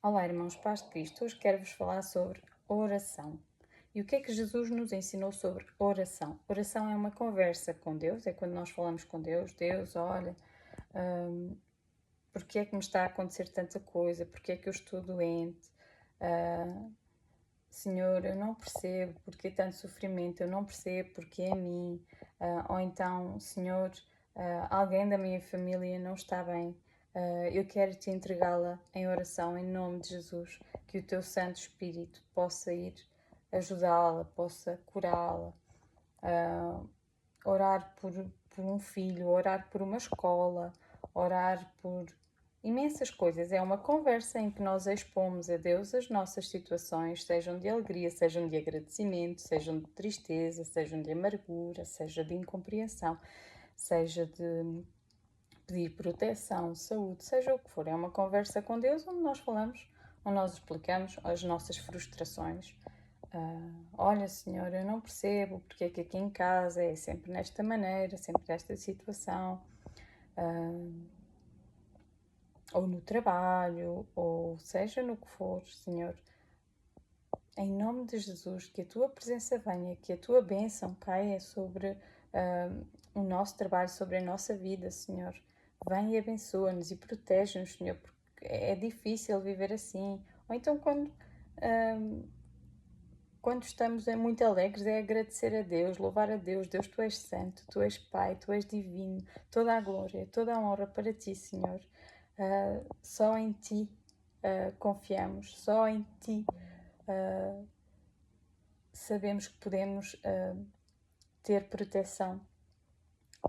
Olá, irmãos, paz de Cristo. Hoje quero-vos falar sobre oração. E o que é que Jesus nos ensinou sobre oração? Oração é uma conversa com Deus, é quando nós falamos com Deus. Deus, olha, porque é que me está a acontecer tanta coisa? Porque é que eu estou doente? Ah, Senhor, eu não percebo porque tanto sofrimento, eu não percebo porque é a mim. Ou então, Senhor, alguém da minha família não está bem. Eu quero te entregá-la em oração, em nome de Jesus, que o teu Santo Espírito possa ir ajudá-la, possa curá-la. Orar por um filho, orar por uma escola, orar por imensas coisas. É uma conversa em que nós expomos a Deus as nossas situações, sejam de alegria, sejam de agradecimento, sejam de tristeza, sejam de amargura, seja de incompreensão, seja de pedir proteção, saúde, seja o que for. É uma conversa com Deus onde nós falamos, onde nós explicamos as nossas frustrações. Olha, Senhor, eu não percebo porque é que aqui em casa é sempre nesta maneira, sempre nesta situação, ou no trabalho, ou seja no que for, Senhor. Em nome de Jesus, que a tua presença venha, que a tua bênção caia sobre o nosso trabalho, sobre a nossa vida, Senhor. Vem e abençoa-nos e protege-nos, Senhor, porque é difícil viver assim. Ou então, quando estamos muito alegres, é agradecer a Deus, louvar a Deus. Deus, tu és santo, tu és Pai, tu és divino. Toda a glória, toda a honra para ti, Senhor. Só em ti confiamos, só em ti sabemos que podemos ter proteção.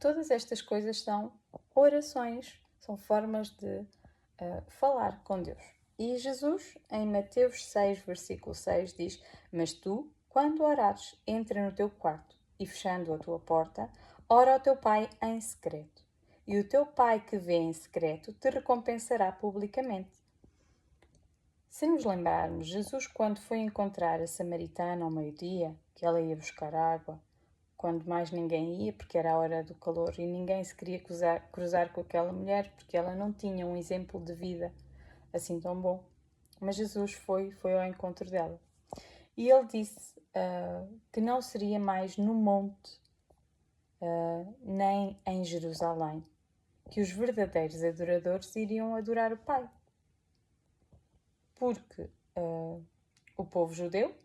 Todas estas coisas são orações, são formas de falar com Deus. E Jesus, em Mateus 6, versículo 6, diz: Mas tu, quando orares, entra no teu quarto e, fechando a tua porta, ora ao teu Pai em secreto. E o teu Pai que vê em secreto te recompensará publicamente. Se nos lembrarmos, Jesus, quando foi encontrar a samaritana ao meio-dia, que ela ia buscar água, quando mais ninguém ia, porque era a hora do calor e ninguém se queria cruzar com aquela mulher, porque ela não tinha um exemplo de vida assim tão bom. Mas Jesus foi ao encontro dela. E ele disse que não seria mais no monte, nem em Jerusalém, que os verdadeiros adoradores iriam adorar o Pai. Porque o povo judeu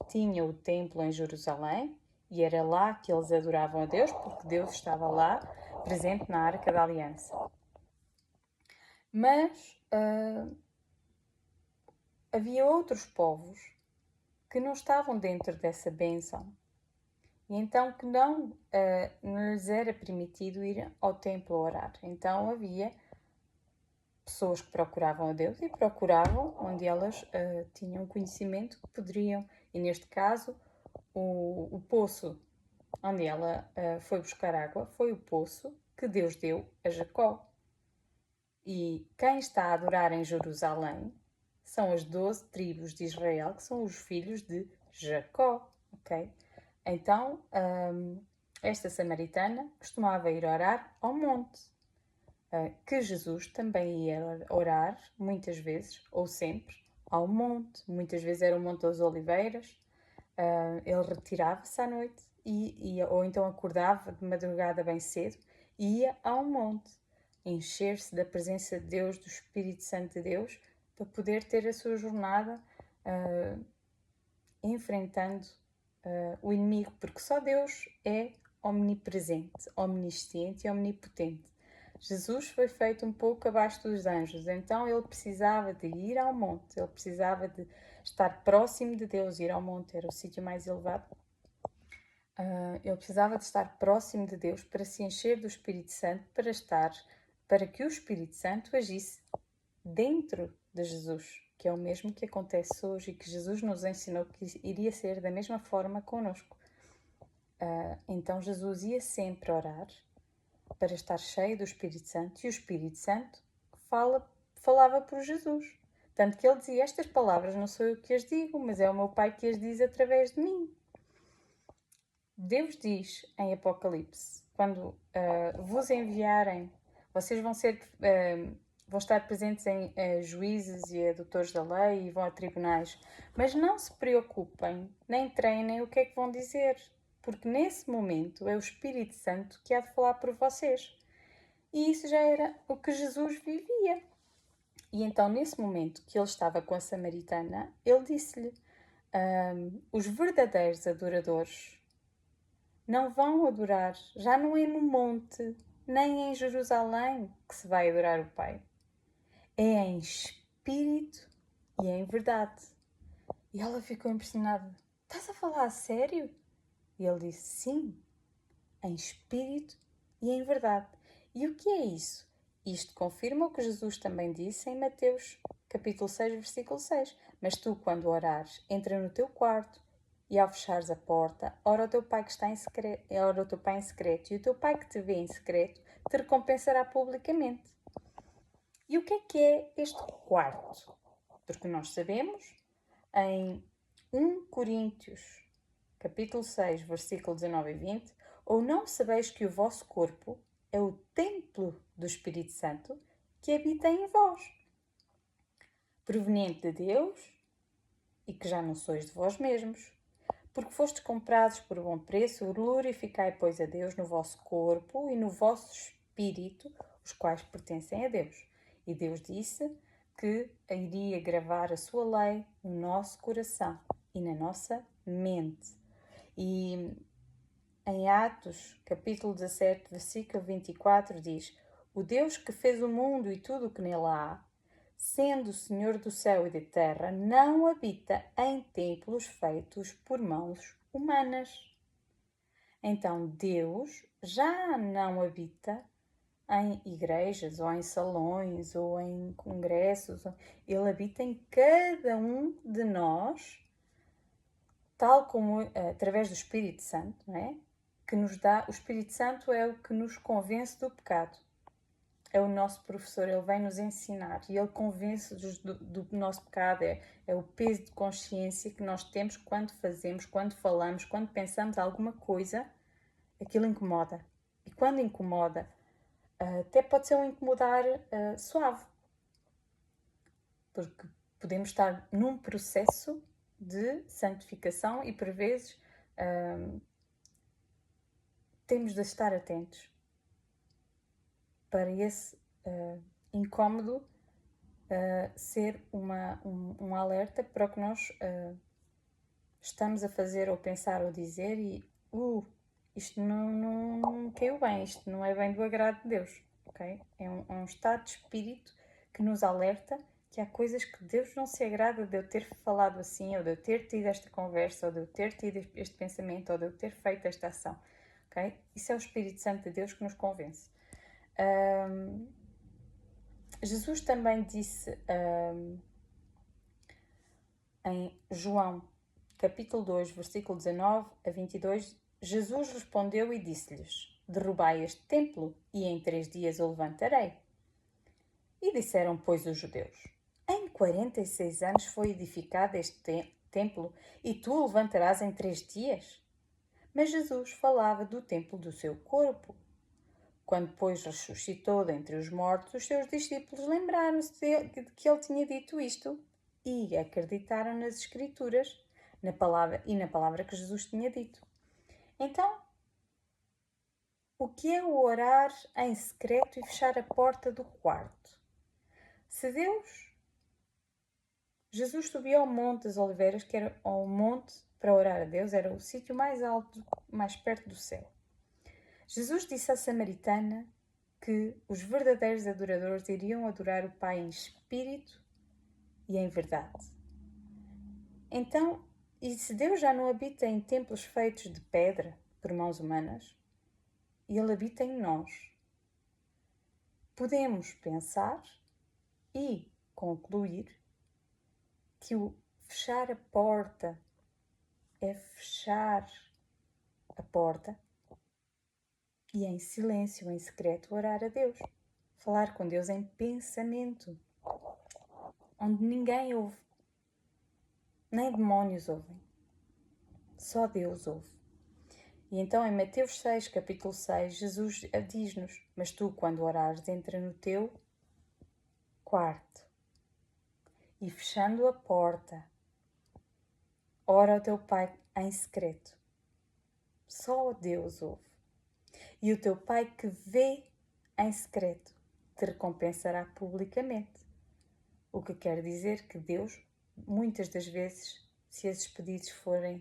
tinha o templo em Jerusalém e era lá que eles adoravam a Deus, porque Deus estava lá, presente na Arca da Aliança. Mas havia outros povos que não estavam dentro dessa bênção. E então que não lhes era permitido ir ao templo orar. Então havia pessoas que procuravam a Deus e procuravam onde elas tinham conhecimento que poderiam. E neste caso, o poço onde ela foi buscar água foi o poço que Deus deu a Jacó. E quem está a adorar em Jerusalém são as 12 tribos de Israel, que são os filhos de Jacó, ok? Então, esta samaritana costumava ir orar ao monte, que Jesus também ia orar, muitas vezes, ou sempre, ao monte. Muitas vezes era o Monte das Oliveiras. Ele retirava-se à noite, ou então acordava de madrugada bem cedo e ia ao monte, encher-se da presença de Deus, do Espírito Santo de Deus, para poder ter a sua jornada enfrentando o inimigo, porque só Deus é omnipresente, omnisciente e omnipotente. Jesus foi feito um pouco abaixo dos anjos, então ele precisava de ir ao monte, ele precisava de estar próximo de Deus. Ir ao monte era o sítio mais elevado. Ele precisava de estar próximo de Deus para se encher do Espírito Santo, para que o Espírito Santo agisse dentro de Jesus, que é o mesmo que acontece hoje e que Jesus nos ensinou que iria ser da mesma forma connosco. Então Jesus ia sempre orar para estar cheio do Espírito Santo, e o Espírito Santo falava por Jesus. Tanto que ele dizia: Estas palavras não sou eu que as digo, mas é o meu Pai que as diz através de mim. Deus diz em Apocalipse: quando vos enviarem, vocês vão ser vão estar presentes em juízes e doutores da lei e vão a tribunais. Mas não se preocupem, nem treinem o que é que vão dizer, porque nesse momento é o Espírito Santo que há de falar por vocês. E isso já era o que Jesus vivia. E então, nesse momento que ele estava com a samaritana, ele disse-lhe: os verdadeiros adoradores não vão adorar, já não é no monte, nem em Jerusalém que se vai adorar o Pai. É em espírito e em verdade. E ela ficou impressionada. Estás a falar a sério? E ele disse: sim, em espírito e em verdade. E o que é isso? Isto confirma o que Jesus também disse em Mateus, capítulo 6, versículo 6. Mas tu, quando orares, entra no teu quarto e ao fechares a porta, ora ao teu pai que está em secreto, ora ao teu pai em secreto, e o teu pai que te vê em secreto te recompensará publicamente. E o que é este quarto? Porque nós sabemos em 1 Coríntios, capítulo 6, versículo 19 e 20, ou não sabeis que o vosso corpo é o templo do Espírito Santo que habita em vós, proveniente de Deus e que já não sois de vós mesmos, porque fostes comprados por bom preço, glorificai, pois, a Deus no vosso corpo e no vosso espírito, os quais pertencem a Deus. E Deus disse que iria gravar a sua lei no nosso coração e na nossa mente. E em Atos, capítulo 17, versículo 24, diz: o Deus que fez o mundo e tudo o que nele há, sendo o Senhor do céu e da terra, não habita em templos feitos por mãos humanas. Então Deus já não habita em igrejas, ou em salões, ou em congressos. Ele habita em cada um de nós, tal como através do Espírito Santo, não é? Que nos dá. O Espírito Santo é o que nos convence do pecado. É o nosso professor, ele vem nos ensinar e ele convence-nos do nosso pecado. É o peso de consciência que nós temos quando fazemos, quando falamos, quando pensamos alguma coisa, aquilo incomoda. E quando incomoda, até pode ser um incomodar suave, porque podemos estar num processo de santificação e por vezes temos de estar atentos para esse incómodo ser um alerta para o que nós estamos a fazer ou pensar ou dizer e isto não caiu bem, isto não é bem do agrado de Deus, ok? É um estado de espírito que nos alerta que há coisas que Deus não se agrada de eu ter falado assim, ou de eu ter tido esta conversa, ou de eu ter tido este pensamento, ou de eu ter feito esta ação, ok? Isso é o Espírito Santo de Deus que nos convence. Jesus também disse em João, capítulo 2, versículo 19 a 22, Jesus respondeu e disse-lhes: derrubai este templo e em 3 dias o levantarei. E disseram, pois, os judeus: em 46 anos foi edificado este templo e tu o levantarás em 3 dias? Mas Jesus falava do templo do seu corpo. Quando, pois, ressuscitou dentre os mortos, os seus discípulos lembraram-se de que ele tinha dito isto e acreditaram nas Escrituras na palavra que Jesus tinha dito. Então, o que é o orar em secreto e fechar a porta do quarto? Se Jesus subiu ao Monte das Oliveiras, que era o monte para orar a Deus, era o sítio mais alto, mais perto do céu. Jesus disse à samaritana que os verdadeiros adoradores iriam adorar o Pai em espírito e em verdade. Então, e se Deus já não habita em templos feitos de pedra por mãos humanas, Ele habita em nós. Podemos pensar e concluir que o fechar a porta é fechar a porta e em silêncio, em secreto, orar a Deus. Falar com Deus em pensamento, onde ninguém ouve, nem demónios ouvem. Só Deus ouve. E então em Mateus 6, capítulo 6, Jesus diz-nos: mas tu, quando orares, entra no teu quarto e fechando a porta, ora ao teu Pai em secreto. Só Deus ouve. E o teu Pai que vê em secreto te recompensará publicamente. O que quer dizer que Deus, muitas das vezes, se esses pedidos forem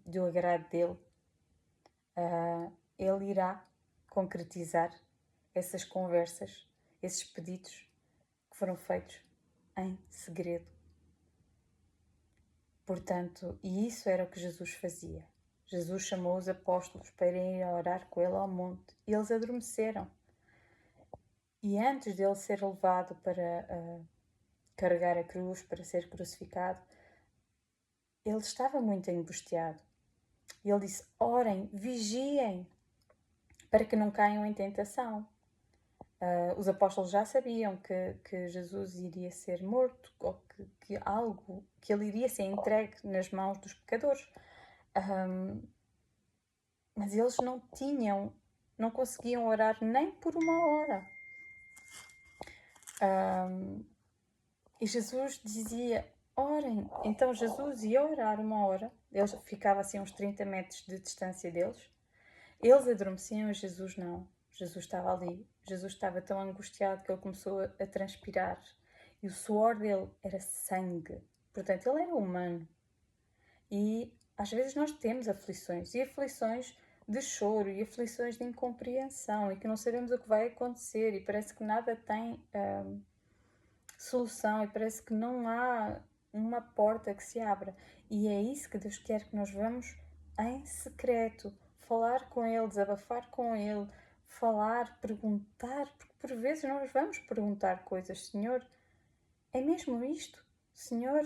do agrado dele, ele irá concretizar essas conversas, esses pedidos que foram feitos em segredo. Portanto, e isso era o que Jesus fazia. Jesus chamou os apóstolos para irem orar com ele ao monte e eles adormeceram. E antes dele ser levado para carregar a cruz, para ser crucificado, ele estava muito angustiado. E ele disse: orem, vigiem, para que não caiam em tentação. Os apóstolos já sabiam que Jesus iria ser morto, ou que ele iria ser entregue nas mãos dos pecadores. Mas eles não conseguiam orar nem por uma hora. E Jesus dizia: orem. Então Jesus ia orar uma hora. Ele ficava assim a uns 30 metros de distância deles. Eles adormeciam e Jesus não. Jesus estava ali. Jesus estava tão angustiado que ele começou a transpirar. E o suor dele era sangue. Portanto, ele era humano. E às vezes nós temos aflições. E aflições de choro. E aflições de incompreensão. E que não sabemos o que vai acontecer. E parece que nada tem solução. E parece que não há uma porta que se abra. E é isso que Deus quer que nós vamos em secreto. Falar com Ele, desabafar com Ele, falar, perguntar, porque por vezes nós vamos perguntar coisas. Senhor, é mesmo isto? Senhor,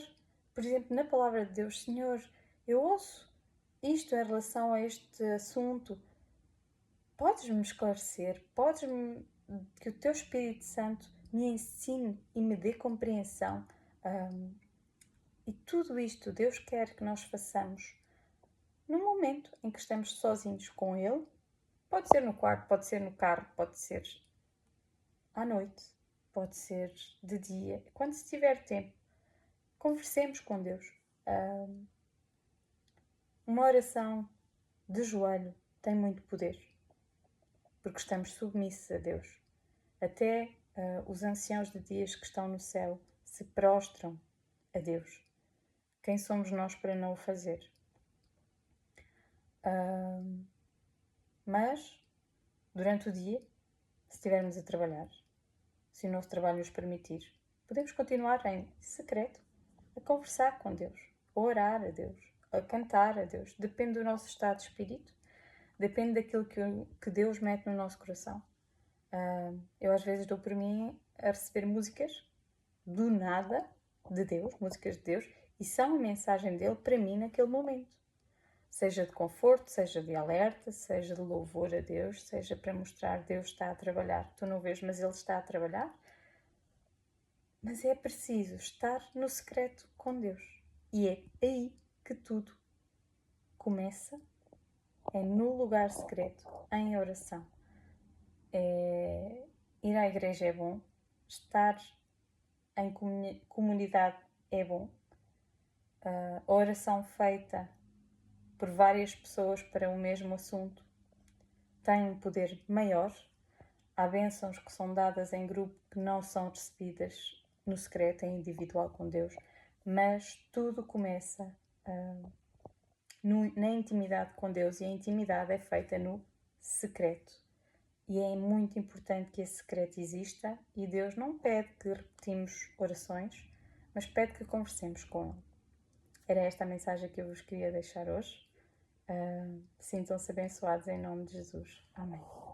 por exemplo, na palavra de Deus, Senhor, eu ouço isto em relação a este assunto. Podes-me esclarecer? Podes-me, que o Teu Espírito Santo me ensine e me dê compreensão. E tudo isto Deus quer que nós façamos no momento em que estamos sozinhos com Ele. Pode ser no quarto, pode ser no carro, pode ser à noite, pode ser de dia. Quando se tiver tempo, conversemos com Deus. Uma oração de joelho tem muito poder, porque estamos submissos a Deus. Até os anciãos de dias que estão no céu se prostram a Deus. Quem somos nós para não o fazer? Mas, durante o dia, se estivermos a trabalhar, se o nosso trabalho nos permitir, podemos continuar em secreto a conversar com Deus, a orar a Deus, a cantar a Deus. Depende do nosso estado de espírito, depende daquilo que Deus mete no nosso coração. Eu às vezes dou por mim a receber músicas do nada de Deus, músicas de Deus, e são a mensagem dele para mim naquele momento. Seja de conforto, seja de alerta, seja de louvor a Deus, seja para mostrar que Deus está a trabalhar. Tu não vês, mas Ele está a trabalhar. Mas é preciso estar no secreto com Deus. E é aí que tudo começa. É no lugar secreto, em oração. Ir à igreja é bom. Estar em comunidade é bom. A oração feita por várias pessoas para o mesmo assunto tem um poder maior. Há bênçãos que são dadas em grupo que não são recebidas no secreto, em individual com Deus, mas tudo começa na intimidade com Deus, e a intimidade é feita no secreto. E é muito importante que esse secreto exista, e Deus não pede que repetimos orações, mas pede que conversemos com Ele. Era esta a mensagem que eu vos queria deixar hoje. Sintam-se abençoados em nome de Jesus. Amém.